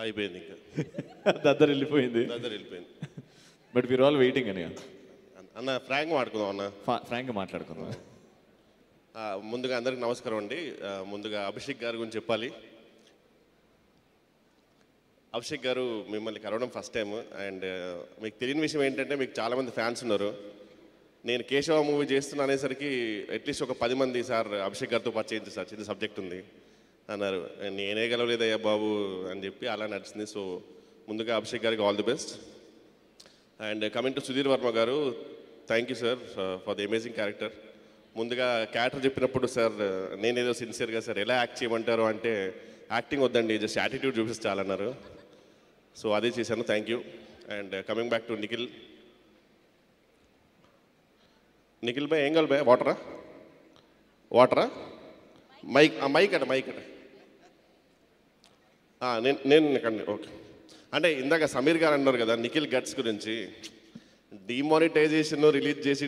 అయిపోయింది ఇంకా. దద్దరు వెళ్ళిపోయింది. బట్ వీఆర్ ఆల్ వెయిటింగ్ అని. అన్న ఫ్రాంక్ మాట్లాడుకుందాం అన్న. ఫ్రాంక్గా మాట్లాడుకుందాం. ముందుగా అందరికి నమస్కారం అండి. ముందుగా అభిషేక్ గారి గురించి చెప్పాలి. అభిషేక్ గారు మిమ్మల్ని కలవడం ఫస్ట్ టైం. అండ్ మీకు తెలియని విషయం ఏంటంటే మీకు చాలామంది ఫ్యాన్స్ ఉన్నారు. నేను కేశవ మూవీ చేస్తున్నా అనేసరికి అట్లీస్ట్ ఒక 10 మంది సార్ అభిషేక్ గారితో పరిచయించు సార్, చిన్న సబ్జెక్ట్ ఉంది అన్నారు. నేనే గెలవలేదయ్యా బాబు అని చెప్పి అలా నడిచింది. సో ముందుగా అభిషేక్ గారికి all the best. And coming to Sudheer Varma గారు, thank you sir for the amazing character. ముందుగా క్యారెక్టర్ చెప్పినప్పుడు సార్ నేనేదో సిన్సియర్గా సార్ ఎలా యాక్ట్ చేయమంటారు అంటే యాక్టింగ్ వద్దండి జస్ట్ యాటిట్యూడ్ చూపించాలన్నారు. సో అదే చేశాను, thank you. And coming back to Nikhil. Nikhil భాయ్ ఏం కావాలి భాయ్? వాటరా మైక్ అట నేను ఓకే. అంటే ఇందాక సమీర్ గారు అన్నారు కదా నిఖిల్ గట్స్ గురించి. డిమానిటైజేషన్ రిలీజ్ చేసి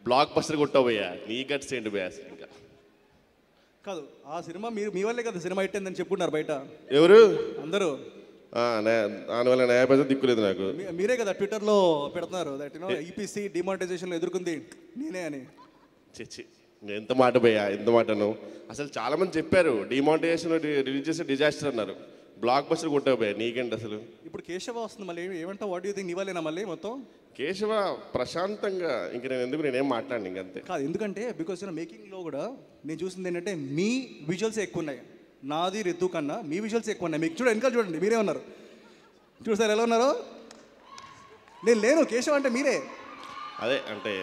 బ్లాక్ బస్టర్ కొట్టబోయా, నీ గట్స్ ఏంటి భయ్యా? ఇంకా కాదు, ఆ సినిమా మీ వల్లే కదా సినిమా హిట్ అయిందని చెప్పుకున్నారు బయట ఎవరు అందరూ. దానివల్ల న్యాయపద్ధతి దిక్కులేదు నాకు. మీరే కదా ట్విట్టర్లో పెడుతున్నారు దట్ ఈపీసీ డిమానిటైజేషన్ ఎదుర్కొంది నేనే అని. చిచ్చి ఎంత మాట భయ్యా, ఎంత మాటను. అసలు చాలామంది చెప్పారు డిమానిటైజేషన్ రిలీజ్ చేసే డిజాస్టర్ అన్నారు. బ్లాక్ బస్టర్ కొట్టబోయా, నీకేంటి అసలు? ఇప్పుడు కేశవ వస్తుంది మళ్ళీ, ఏమంటావు? What you think? ఇవ్వలేనా మళ్ళీ మొత్తం కేశవ ప్రశాంతంగా ఇంక నేనేం మాట్లాడిన ఇంకంతే కాదు. ఎందుకంటే బికాస్ మేకింగ్లో కూడా నేను చూసింది ఏంటంటే మీ విజువల్స్ ఎక్కువ ఉన్నాయి, నాది రిద్దు కన్నా మీ విజువల్స్ ఎక్కువ ఉన్నాయి. మీకు చూడండి, వెనకాల చూడండి, మీరే ఉన్నారు. చూసారు ఎలా ఉన్నారో? నేను లేను, కేశవ అంటే మీరే. అదే అంటే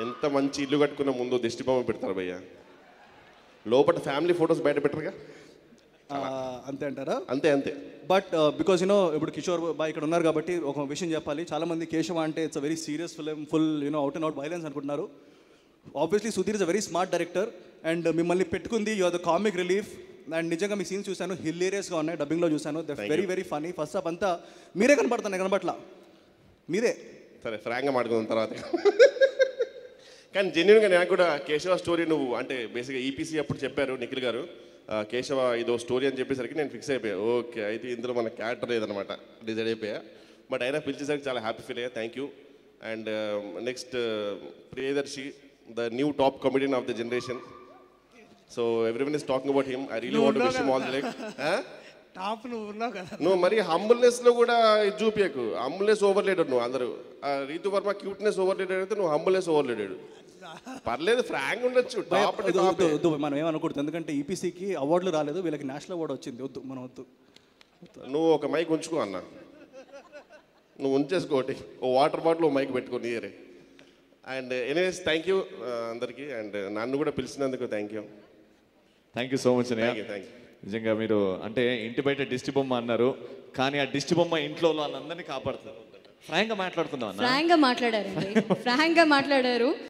ఎంత మంచి ఇల్లు కట్టుకున్న ముందు దిష్టి బొమ్మ పెడతారు భయ్యా, లోపల ఫ్యామిలీ ఫొటోస్ బయట పెట్టరుగా, అంతే అంటారా? అంతే. బట్ బికాజ్ ఇప్పుడు కిషోర్ బాయ్ ఇక్కడ ఉన్నారు కాబట్టి ఒక విషయం చెప్పాలి. చాలామంది కేశవ అంటే it's a very serious film, full out and out violence అనుకుంటున్నారు. Obviously Sudheer is a very smart director and మిమ్మల్ని పెట్టుకుంది you are the comic relief. And నిజంగా మీ సీన్స్ చూశాను, హిలేరియస్గా ఉన్నాయి. డబ్బింగ్లో చూశాను, the very very funny. First half అంతా మీరే కనపడుతున్నాయి, కనపట్లా మీరే. సరే ఫ్రాంక్గా మాట్లాడుకున్న తర్వాత కానీ జెన్యున్గా నాకు కూడా కేశవ స్టోరీ నువ్వు అంటే బేసిక్గా ఈపీసీ అప్పుడు చెప్పారు నిఖిల్ గారు కేశవ ఇదో స్టోరీ అని చెప్పేసరికి నేను ఫిక్స్ అయిపోయా. ఓకే అయితే ఇందులో మన క్యారెక్టర్ లేదనమాట, డిసైడ్ అయిపోయా. బట్ అయినా పిలిచేసరికి చాలా హ్యాపీ ఫీల్ అయ్యా, thank you. And next Priyadarshi, the new top comedian of the generation. So everyone is talking about him. I really want to wish him all the like. Top నువ్వు ఉన్నావు కదా. నువ్వు మరి హంబుల్నెస్లో కూడా ఇది చూపించకు. హంబుల్నెస్ ఓవర్లేడెడ్ నువ్వు. అందరూ రీతు వర్మ క్యూట్నెస్ ఓవర్లేడెడ్ అయితే నువ్వు హంబుల్నెస్ ఓవర్లేడెడ్. పర్లేదు ఫ్రాంక్ ఉండొచ్చు. మనం ఏమనకూడదు, ఎందుకంటే ఈపీసీకి అవార్డులు రాలేదు, వీళ్ళకి నేషనల్ అవార్డు వచ్చింది. వద్దు మనం వద్దు. నువ్వు ఒక మైక్ ఉంచుకో అన్న, నువ్వు ఉంచేసుకోటి. ఓ వాటర్ బాటిల్ ఓ మైక్ పెట్టుకో నీరే. అండ్ ఎనీవేస్ థ్యాంక్ యూ అందరికీ. అండ్ నన్ను కూడా పిలిచినందుకు thank you so much. Thank you. నిజంగా మీరు అంటే ఇంటి బయట దిష్టి బొమ్మ అన్నారు, కానీ ఆ దిష్టి బొమ్మ ఇంట్లో వాళ్ళందరినీ కాపాడుతారు. ఫ్రాంక్గా మాట్లాడుకుందాం. ఫ్రాంక్గా మాట్లాడారు.